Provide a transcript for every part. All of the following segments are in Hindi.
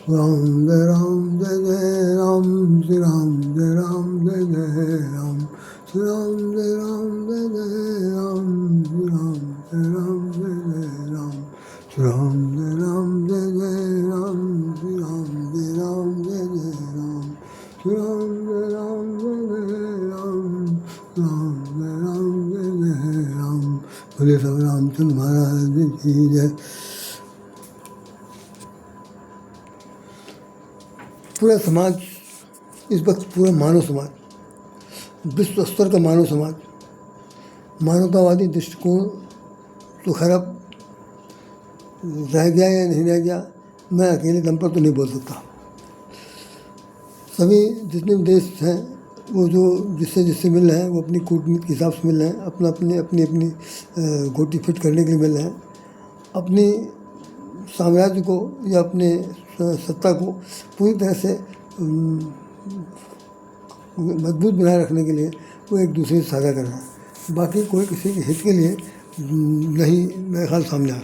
राम जय राम जय जय राम श्री राम जय राम जय जय राम श्री राम जय राम जय जय राम श्री राम जय राम जय जय राम श्री राम जय राम जय जय राम श्री राम जय राम जय जय राम श्री राम जय राम जय जय राम राम जय राम जय जय राम। बोले सब रामचंद्र महाराज की जय। पूरा समाज इस वक्त, पूरा मानव समाज, विश्व स्तर का मानव समाज, मानवतावादी दृष्टिकोण तो खराब रह गया या नहीं रह गया, मैं अकेले दम पर तो नहीं बोल सकता। सभी जितने भी देश हैं वो जो जिससे मिल रहे हैं वो अपनी कूटनीति के हिसाब से मिल रहे हैं, अपनी गोटी फिट करने के लिए मिल रहे हैं, अपनी साम्राज्य को या अपने सत्ता को पूरी तरह से मजबूत बनाए रखने के लिए वो एक दूसरे से साझा कर रहे हैं। बाकी कोई किसी के हित के लिए नहीं मेरे ख्याल सामने आ रहा।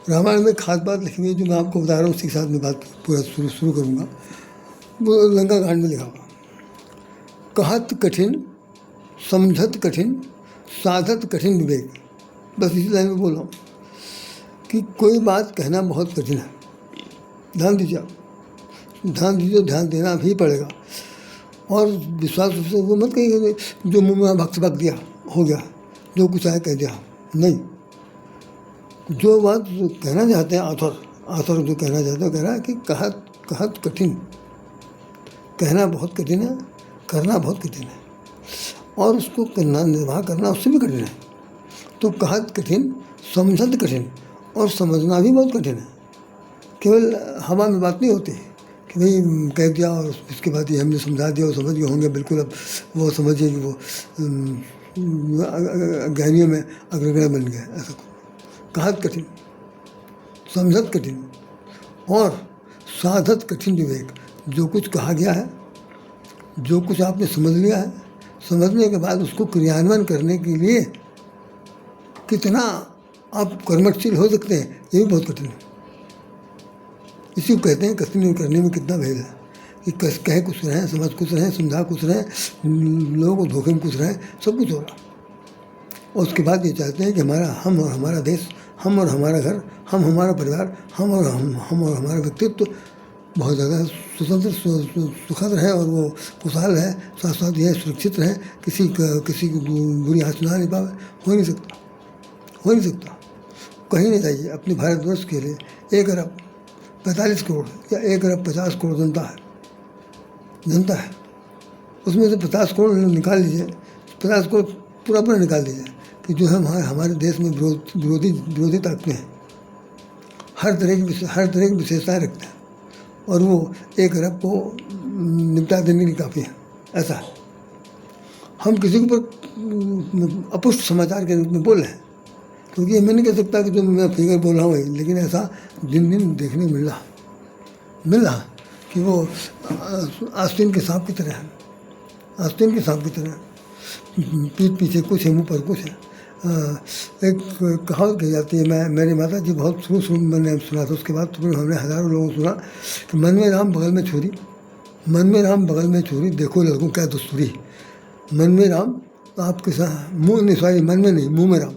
रामायण में खास बात लिखी हुई है जो मैं आपको बता रहा हूँ, उसी के साथ मैं बात पूरा शुरू करूँगा। वो लंका कांड में लिखा हुआ, कहत कठिन समझत कठिन साधत कठिन विवेक। बस इसी लाइन में बोल रहा हूँ कि कोई बात कहना बहुत कठिन है। ध्यान दीजिए, आप ध्यान दीजिए, ध्यान देना भी पड़ेगा। और विश्वास से वो मत कहिए जो मुँह में भक्त दिया हो गया, जो कुछ आए कह दिया। नहीं, जो बात जो कहना चाहते हैं आथर जो कहना चाहते हैं, कह रहा है कि कहत कठिन, कहना बहुत कठिन है, करना बहुत कठिन है, और उसको करना, निर्वाह करना उससे भी कठिन है। तो कहत कठिन समझत कठिन, और समझना भी बहुत कठिन है। केवल हवा में बात नहीं होती कि भाई कह दिया और इसके बाद ये हमने समझा दिया और समझ गए होंगे बिल्कुल, अब वो समझिए कि वो ज्ञानियों में अग्रगण्य बन गया। ऐसा कहत कठिन, समझत कठिन और साधत कठिन विवेक। जो कुछ कहा गया है, जो कुछ आपने समझ लिया है, समझने के बाद उसको क्रियान्वयन करने के लिए कितना आप कर्मठशील हो सकते हैं, ये भी बहुत कठिन है। इसी को कहते हैं कसने करने में कितना भेद है कि कह कुछ रहे हैं, समझ कुछ रहे हैं, समझा कुछ रहे हैं, लोगों को धोखे में कुछ रहे हैं, सब कुछ हो रहा। और उसके बाद ये चाहते हैं कि हम और हमारा देश, हम और हमारा घर, हम हमारा परिवार, हम और हमारा व्यक्तित्व बहुत ज़्यादा स्वतंत्र सुखद रहे और वो खुशहाल है, साथ साथ यह सुरक्षित रहे, किसी की बुरी आँच ना ले पावे। हो नहीं सकता। कहीं नहीं जाइए, अपने भारतवर्ष के लिए 1 अरब 45 करोड़ या 1 अरब 50 करोड़ जनता है। उसमें से 50 करोड़ निकाल लीजिए, 50 करोड़ पूरा निकाल दीजिए कि जो है हमारे देश में विरोधी ताकतें हैं, हर तरह की विशेषताएँ रखते हैं, और वो 1 अरब को निपटा देने की काफ़ी है। ऐसा है। हम किसी के ऊपर अपुष्ट समाचार के रूप में बोल रहे हैं, क्योंकि मैं नहीं कह सकता कि जो मैं फिगर बोल रहा हूँ वही, लेकिन ऐसा दिन देखने मिल रहा कि वो आस्तीन के सांप की तरह है, पीठ पीछे कुछ है, मुँह पर कुछ है। एक कहावत कही जाती है, मेरी माता जी बहुत शुरू में मैंने सुना था, उसके बाद तो फिर हमने हज़ारों लोगों को सुना कि मन में राम बगल में छुरी, देखो लड़कों क्या दस्तूरी। मन में राम तो आपके साथ मुँह में राम,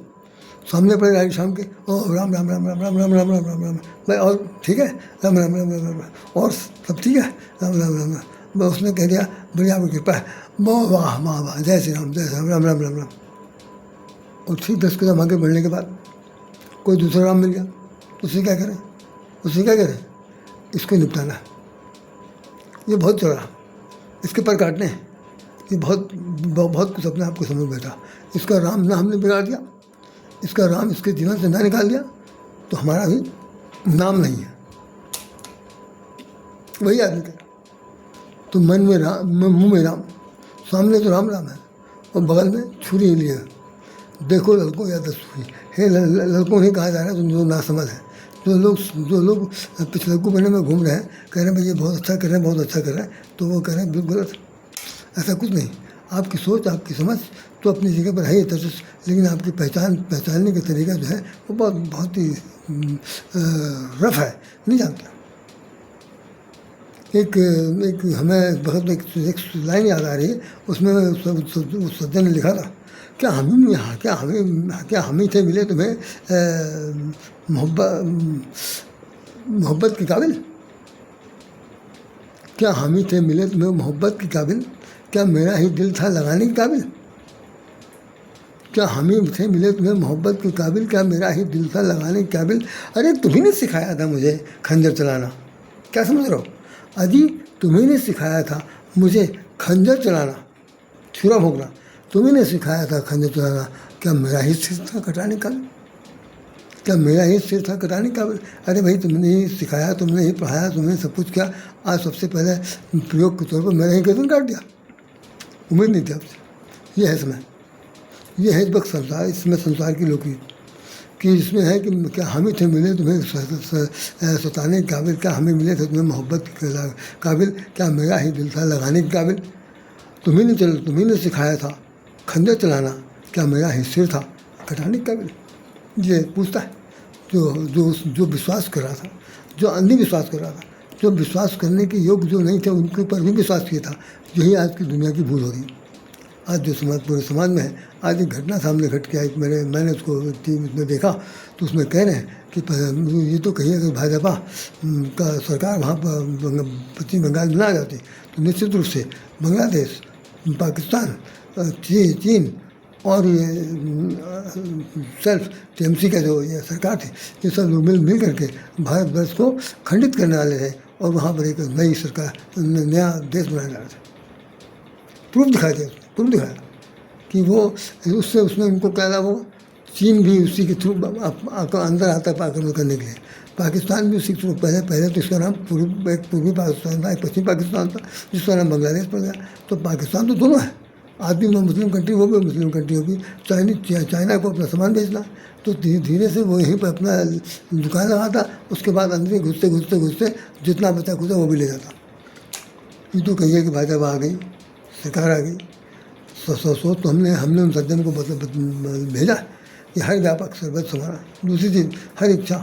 सामने पड़े राम शाम के, ओ राम राम राम राम राम राम राम राम राम राम भाई, और ठीक है राम राम राम राम राम, और सब ठीक है राम राम राम राम। उसने कह दिया बढ़िया आपकी कृपा है, वाह जय श्री राम राम राम राम राम। और ठीक 10 कदम आगे बढ़ने के बाद कोई दूसरा राम मिल गया, तो उसे क्या करें? इसको निपटाना है। ये बहुत चौड़ा, इसके पर काटने हैं, ये बहुत कुछ अपने आप को समझ बैठा। इसका राम ना हमने बिगाड़ दिया, इसका राम इसके जीवन से ना निकाल दिया, तो हमारा भी नाम नहीं है। वही आदमी कह रहा, तो मन में राम, मुँह में राम, सामने तो राम है और बगल में छुरी लिए, देखो लड़कों या दस्तूरी। हे लड़कों ही कहा जा रहा है जो नासमझ है, जो लोग पिछलग्गू बनने में घूम रहे हैं, कह रहे हैं भाई ये बहुत अच्छा कर रहे हैं, तो वो कह रहे हैं बिल्कुल गलत। ऐसा कुछ नहीं। आपकी सोच, आपकी समझ तो अपनी जगह पर है ही, लेकिन आपकी पहचानने का तरीका जो है वो बहुत ही रफ है, नहीं जानता। एक एक हमें बहुत एक लाइन याद आ रही है, उसमें उस सज्जन ने लिखा था, क्या हम ही थे मिले तुम्हें मोहब्बत के काबिल, क्या हम ही थे मिले तुम्हें मोहब्बत के काबिल, क्या मेरा ही दिल था लगाने के काबिल, क्या हम ही थे मिले तुम्हें मोहब्बत के काबिल, क्या मेरा ही दिल था लगाने के काबिल। अरे तुम्ही ने सिखाया था मुझे खंजर चलाना, क्या समझ रहे हो? अजी तुम्ही ने सिखाया था मुझे खंजर चलाना, छुरा भोंकना, तुम्ही ने सिखाया था खंजर चलाना, क्या मेरा ही सिर था कटाने का, क्या मेरा ही सिर था कटाने का। अरे भाई तुमने ही सिखाया, तुमने ही पढ़ाया, तुमने सब कुछ किया, आज सबसे पहले प्रयोग के तौर पर मेरा ही गर्दन काट दिया। उम्मीद नहीं थी आपसे। ये है समय, ये है इस वक्त संसार, इसमें संसार की लोकी कि इसमें है कि क्या हम ही थे मिले तुम्हें सताने के काबिल, क्या हमें मिले थे तुम्हें मोहब्बत के काबिल, क्या मेरा ही दिल था लगाने के काबिल। तुम्ही ने सिखाया था खंजर चलाना, क्या मेरा ही सिर था कटाने के काबिल। ये पूछता है जो जो जो विश्वास कर रहा था, जो अंधविश्वास कर रहा था, जो विश्वास करने के योग्य जो नहीं थे उनके ऊपर भी विश्वास किया था। यही आज की दुनिया की भूल हो रही। आज जो समाज पूरे समाज में है, आज एक घटना सामने घट के आई, मैंने उसको उसमें देखा तो उसमें कह रहे हैं कि ये तो कहिए कि भाजपा का सरकार वहाँ पर पश्चिम बंगाल में ना आ जाती तो निश्चित रूप से बांग्लादेश, पाकिस्तान, चीन और ये सेल्फ टीएमसी का जो ये सरकार थी, ये सब लोग मिल करके भारतवर्ष को खंडित करने वाले थे और वहाँ पर एक नई सरकार, नया देश बनाया जा रहा था। प्रूफ दिखाया कि वो उससे उसमें उनको क्या था, वो चीन भी उसी के थ्रू अंदर आता है आक्रमण करने के लिए, पाकिस्तान भी उसी के थ्रू। पहले तो इसका नाम पूर्वी पाकिस्तान था, एक पश्चिमी पाकिस्तान था, जिसका नाम बांग्लादेश पड़ गया। तो पाकिस्तान तो दोनों है, आदमी में मुस्लिम कंट्री, वो भी मुस्लिम कंट्री होगी। चाइना को अपना सामान बेचना, तो धीरे धीरे से वो यहीं पर अपना दुकान लगाता, उसके बाद अंदर घुसते जितना बचा खुदा वो भी ले जाता। ये तो कहिए कि भाजपा आ गई, सरकार आ गई, सोच तो हमने उन सज्जन को भेजा कि हर व्यापक सर्वत समाना, दूसरी चीज़ हर इच्छा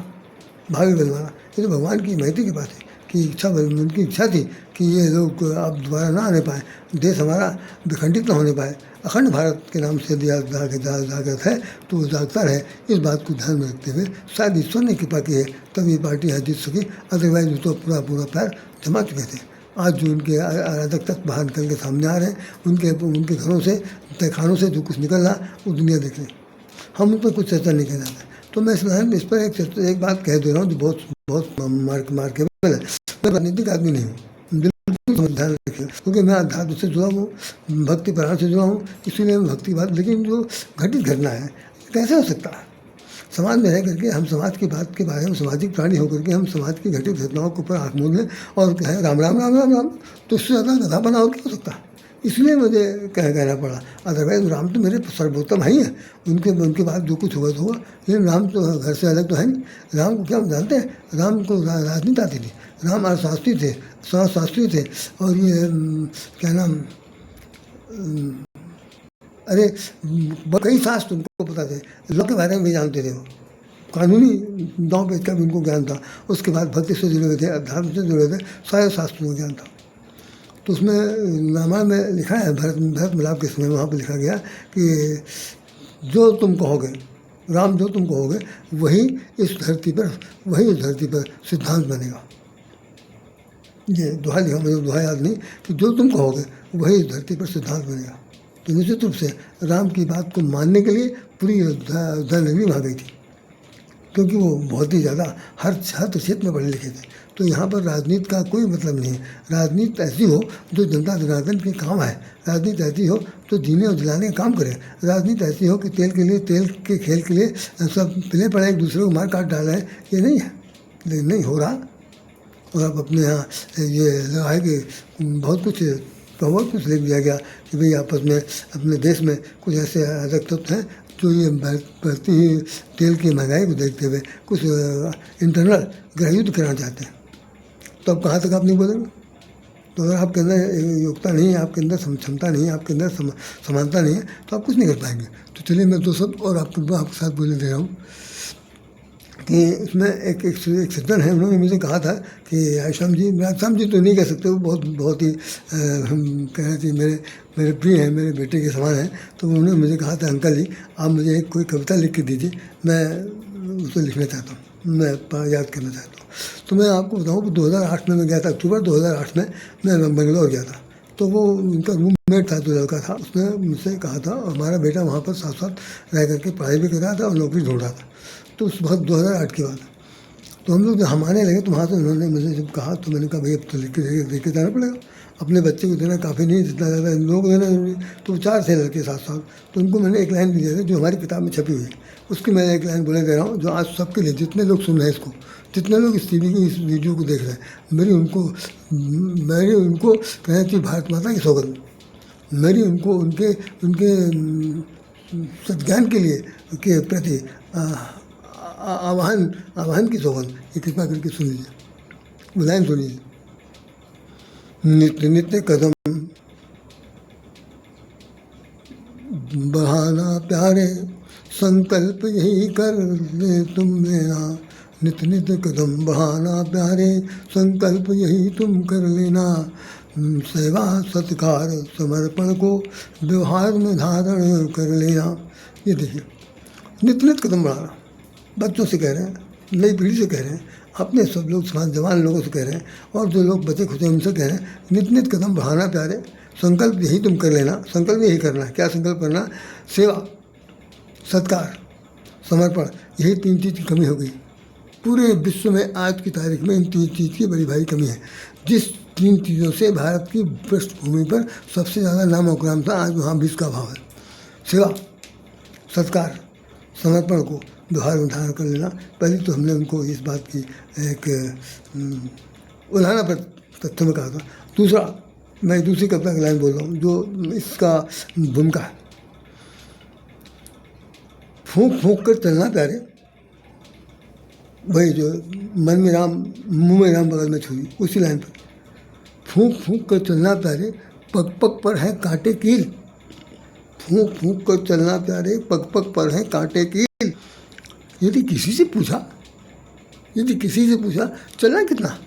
भावी बनवाना। ये तो भगवान की महती की बात है कि उनकी इच्छा थी कि ये लोग अब दोबारा ना आने पाए, देश हमारा विखंडित ना होने पाए, अखंड भारत के नाम से जागृत है तो वो जागता रहे। इस बात को ध्यान में रखते हुए शायद ईश्वर ने कृपा की है तब ये पार्टी है जीत सकी, अदरवाइज तो पूरा पैर जमा चुके थे। आज जो उनके अराजक तत्व बाहर निकल के सामने आ रहे हैं, उनके घरों से, तहखानों से जो कुछ निकल रहा वो दुनिया देख रही। हम उन पर कुछ चर्चा नहीं करना चाहते। तो मैं इस पर एक बात कह दे रहा हूँ जो बहुत मार्केबल है। मैं राजनीतिक आदमी नहीं हूँ, बिल्कुल ध्यान रखिए, क्योंकि मैं अध्यात्म से जुड़ा हूँ, भक्ति प्राण से जुड़ा हूँ, इसीलिए मैं भक्ति बात। लेकिन जो घटित घटना है कैसे हो सकता है? समाज में रह करके हम समाज की बात के बारे में, सामाजिक प्राणी होकर के हम समाज की घटित घटनाओं के ऊपर आँख मूंद लें और कहें राम राम राम राम राम, तो इससे ज़्यादा गधा बना और क्या हो सकता है? इसलिए मुझे कहना पड़ा। अदरवाइज राम तो मेरे सर्वोत्तम ही हैं, उनके बाद जो कुछ होगा तो होगा, लेकिन राम तो घर से अलग तो है नहीं। राम को क्या हम जानते हैं? राम को राजनीति आती थी, राम अर्थशास्त्री थे, समाजशास्त्री थे, और ये क्या नाम, अरे कई शास्त्र उनको पता थे, लॉ के बारे में भी जानते थे, वो कानूनी दांव पेच का भी उनको ज्ञान था। उसके बाद भक्ति से जुड़े हुए थे, अध्यात्म से जुड़े थे, सारे शास्त्रों का ज्ञान था। तो उसमें रामायण में लिखा है, भरत मिलाप के समय वहाँ पर लिखा गया कि जो तुम कहोगे, राम जो तुम कहोगे वही इस धरती पर सिद्धांत बनेगा। ये दोहा लिखा, मुझे दोहा याद नहीं, कि जो तुम कहोगे वही इस धरती पर सिद्धांत बनेगा। तो निश्चित रूप से राम की बात को मानने के लिए पूरी अयोध्या नगरी वहाँ गई थी, क्योंकि वो बहुत ही ज़्यादा हर क्षेत्र में पढ़े लिखे थे। तो यहाँ पर राजनीति का कोई मतलब नहीं है। राजनीति ऐसी हो जो जनता जनार्दन के काम है, राजनीति ऐसी हो तो जीने और जिलाने का काम करे। राजनीति ऐसी हो कि तेल के खेल के लिए सब पिले पड़े, एक दूसरे को मार काट डाल रहे हैं, ये नहीं है, लेकिन नहीं हो रहा। और अब अपने यहाँ ये लगा है कि बहुत कुछ लिख दिया गया कि भाई आपस में अपने देश में कुछ ऐसे अराजक तत्व हैं जो ये बढ़ती ही तेल की महंगाई को देखते हुए कुछ इंटरनल गृह युद्ध कराना चाहते हैं। तो अब कहाँ तक आप नहीं बोलेंगे? तो अगर आपके अंदर योग्यता नहीं है, आपके अंदर क्षमता नहीं है, आपके अंदर समानता नहीं है, तो आप कुछ नहीं कर पाएंगे। तो चलिए मैं दो शब्द और आपके साथ बोलने दे रहा हूँ कि इसमें एक एक सज्जन है, उन्होंने मुझे कहा था कि श्याम जी, मैं श्याम जी तो नहीं कह सकते, वो बहुत ही हम कह रहे थे मेरे मेरे प्रिय हैं, मेरे बेटे के समान हैं। तो उन्होंने मुझे कहा था, अंकल जी आप मुझे एक कोई कविता लिख के दीजिए, मैं उसे लिखना चाहता हूँ, मैं याद करना चाहता हूँ। तो मैं आपको बताऊँ कि 2008 में मैं गया था, अक्टूबर 2008 में मैं बेंगलोर गया था। तो वो उनका रूममेट था, जो लड़का था, उसने मुझसे कहा था, और हमारा बेटा वहाँ पर साथ साथ रह करके पढ़ाई भी कर रहा था और नौकरी ढूंढ रहा था। तो उस वक्त 2008 की बात है। तो हम लोग जब हम आने लगे तो वहाँ से उन्होंने मुझे जब कहा, तो मैंने कहा भैया अब तो लिख के जाना पड़ेगा, अपने बच्चे को देना काफ़ी नहीं, जितना ज़्यादा इन लोगों को देना जरूरी। तो 4 थे लड़के साथ साथ, तो उनको मैंने एक लाइन दी थी जो हमारी किताब में छपी हुई है, उसकी मैं एक लाइन बोले दे रहा हूँ, जो आज सबके लिए, जितने लोग सुन रहे हैं इसको, जितने लोग इस टीवी को, इस वीडियो को देख रहे हैं, मेरी उनको कहना चाहिए भारत माता की सौगंध, मेरी उनको उनके उनके सद्ज्ञान के लिए के प्रति आह्वान की सौगंध, ये कृपा करके सुन लीजिए, लाइन सुनिए। नित्य नित्य कदम बढ़ाना प्यारे, संकल्प यही कर ले तुम मेरा, नित्य नित्य कदम बढ़ाना प्यारे, संकल्प यही तुम कर लेना, सेवा सत्कार समर्पण को व्यवहार में धारण कर लेना। ये देखिए, नित्य नित्य कदम बढ़ाना, बच्चों से कह रहे हैं, नई पीढ़ी से कह रहे हैं, अपने सब लोग समाज जवान लोगों से कह रहे हैं, और जो लोग बचे खुचे उनसे कह रहे हैं, नित्य नित्य कदम बढ़ाना प्यारे, संकल्प यही तुम कर लेना। संकल्प यही करना है, क्या संकल्प करना? सेवा, सत्कार, समर्पण, यही 3 चीज़ की कमी हो गई पूरे विश्व में। आज की तारीख में इन 3 चीज़ की बड़ी भारी कमी है। जिस 3 चीज़ों से भारत की पृष्ठभूमि पर सबसे ज़्यादा नाम और ग्राम था, आज वहाँ विष का भाव है। सेवा, सत्कार, समर्पण को व्यवहार में धारण कर लेना। पहले तो हमने उनको इस बात की एक उदाहरण पर तथ्य में कहा था। दूसरा, मैं दूसरी कविता की लाइन बोल रहा हूँ जो इसका भूमिका है। फूंक फूंक कर चलना प्यारे, वही जो मन में राम मुँह में राम बगल में छुरी, उसी लाइन पर। फूंक फूंक कर चलना प्यारे, पग पग पर है कांटे कील, फूंक फूंक कर चलना प्यारे, पग पग पर है कांटे कील। यदि किसी से पूछा चलना कितना,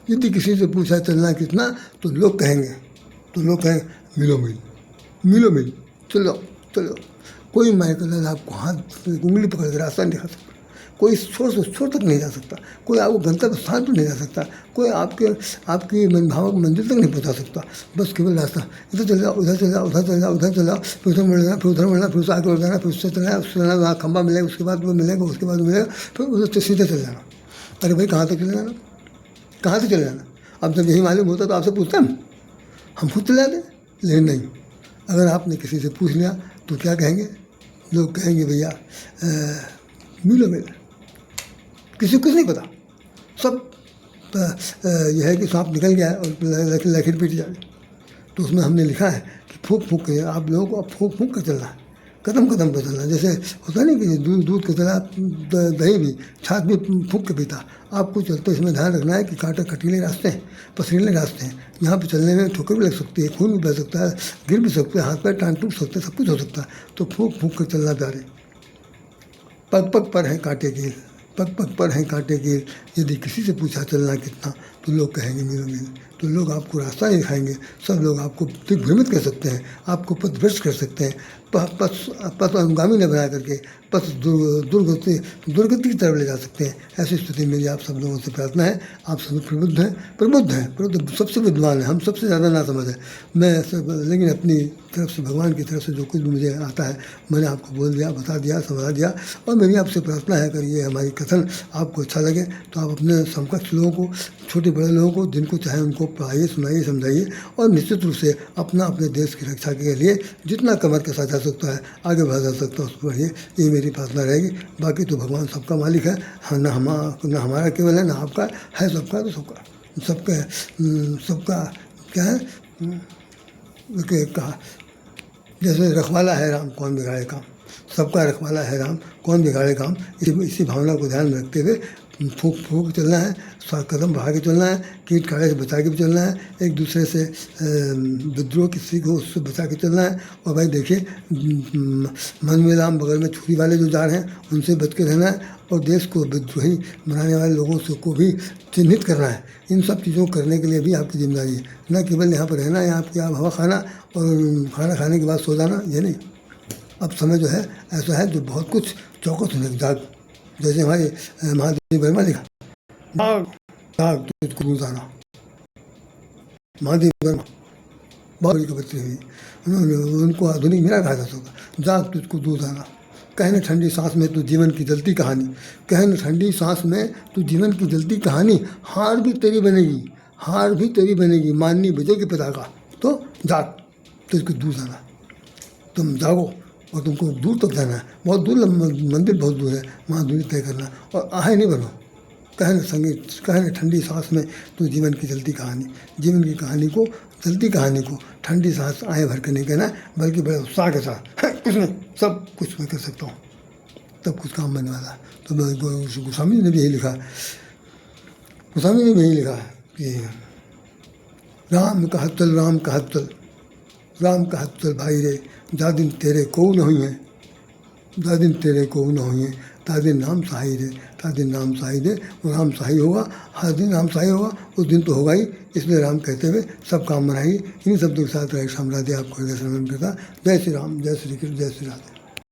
यदि किसी से पूछा चलना कितना, तो लोग कहेंगे मिलो मिल, चलो। कोई माइकल आपको हाथ उंगली पकड़ कर रास्ता नहीं दिखा सकता, कोई छोर से छोर तक नहीं जा सकता, कोई आपको गंतव्य स्थान पर नहीं जा सकता, कोई आपकी मनभावक मंजिल तक नहीं पहुंचा सकता। बस केवल रास्ता, इधर चल जाओ, उधर चल जाओ, फिर उधर मुड़ना, फिर उधर मुड़ना, फिर उससे आगे बढ़ जाना, फिर उससे चलना, उससे चलना, वहाँ खंबा मिलेगा, उसके बाद वो मिलेगा, फिर उधर सीधे चल जाना। अरे भाई, कहाँ तक चले जाना? अब जब यही मालूम होता तो आपसे पूछते हम खुद चले जाते, लेकिन नहीं। अगर आपने किसी से पूछ लिया तो क्या कहेंगे? लोग कहेंगे भैया मिलो, किसी को कुछ नहीं पता, सब यह है कि सांप निकल गया है और लकीर पीट जाए। तो उसमें हमने लिखा है कि फूंक के आप लोगों को फूंक कर चलना है, कदम पर चलना। जैसे होता नहीं कि दूध के चला, दही भी, छाछ भी फूंक के पीता। आपको चलते इसमें ध्यान रखना है कि कांटे कटीले रास्ते हैं, पथरीले रास्ते हैं, यहाँ पे चलने में ठोकर भी लग सकती है, खून भी बह सकता है, गिर भी सकते हैं, हाथ पैर टांग टूट सकते हैं, सब कुछ हो सकता है। तो फूंक कर चलना प्यारे, पग पग पर है कांटे कील, यदि किसी से पूछा चलना कितना, तो लोग कहेंगे मिलो। तो लोग आपको रास्ता नहीं दिखाएंगे, सब लोग आपको दिग्भ्रमित कर सकते हैं, आपको पथभ्रष्ट कर सकते हैं, पथ अनुगामी न बना करके पथ दुर्गति की तरफ ले जा सकते हैं। ऐसी स्थिति में मेरी आप सब लोगों से प्रार्थना है, आप सब प्रबुद्ध हैं, सबसे विद्वान हैं, हम सबसे ज़्यादा ना समझ है मैं सब, लेकिन अपनी तरफ से, भगवान की तरफ से जो कुछ भी मुझे आता है मैंने आपको बोल दिया, बता दिया, समझा दिया। और मेरी आपसे प्रार्थना है, अगर ये हमारी कथन आपको अच्छा लगे तो आप अपने समकक्ष लोगों को, छोटे बड़े लोगों को, जिनको चाहे उनको पढ़ाइए, सुनाइए, समझाइए, और निश्चित रूप से अपने देश की रक्षा के लिए जितना कमर कसा जा सकता है, आगे बढ़ा जा सकता है, उसको बढ़िए, ये मेरी प्रार्थना रहेगी। बाकी तो भगवान सबका मालिक है, हाँ, ना हमारा केवल है, ना आपका है, सबका तो सबका क्या है, कहा जैसे रखवाला है राम, कौन बिगाड़े काम। सबका रखवाला है राम, कौन बिगाड़े काम। इसी भावना को ध्यान में रखते हुए फूंक फूंक चलना है, कदम बढ़ा के चलना है, कीट काढ़े से बचा के भी चलना है, एक दूसरे से विद्रोह किसी को उससे बचा के चलना है। और भाई देखिए, मन में राम बगल में छुरी वाले जो जा रहे हैं उनसे बच के रहना है, और देश को विद्रोही बनाने वाले लोगों से को भी चिन्हित करना है। इन सब चीज़ों को करने के लिए भी आपकी जिम्मेदारी है, न केवल यहाँ पर रहना, यहाँ की हवा खाना और खाना खाने के बाद सो जाना, ये नहीं। अब समय जो है ऐसा है जो बहुत कुछ चौकस होने की जाग, जैसे हमारे महादेव वर्मा लिखा, जाग जाग तुझको दूर जाना। महादेव वर्मा बहुत बड़ी कवित्री हुई, उनको आधुनिक मेरा कहा जा सकता, जाग तुझको दूर जाना। कहने ठंडी सांस में तू जीवन की जलती कहानी, कहने ठंडी सांस में तू जीवन की जलती कहानी, हार भी तेरी बनेगी, हार भी तेरी बनेगी, माननी बजेगी पताका। तो जाग तुझको दूर जाना, तुम जागो और तुमको दूर तक जाना है, बहुत दूर, मंदिर बहुत दूर है, वहाँ दूरी तय करना, और आहे नहीं बनो। कहने संगीत, कहने ठंडी सांस में तो जीवन की जलती कहानी, जीवन की कहानी को, जलती कहानी को ठंडी सांस आए भर के नहीं कहना, बल्कि बड़े उत्साह के साथ, कुछ नहीं, सब कुछ मैं कर सकता हूँ, तब कुछ काम बनने वाला है। तो गोस्वामी ने भी यही लिखा, गोस्वामी ने भी यही लिखा कि राम कहत चल, राम कहत चल, राम कहत चल भाई रे, जा दिन तेरे को न हुई है, जा दिन तेरे को न हुई है, ता दिन नाम सहाई रे, ता दिन नाम सहाई रे। वो राम सहाई होगा, हर दिन राम सहाई होगा, उस दिन तो होगा ही। इसलिए राम कहते हुए सब काम बनाइए। इन्हीं शब्दों के साथ राधे आपको हृदय समर्पण करता। जय श्री राम, जय श्री कृष्ण, जय श्री राधे।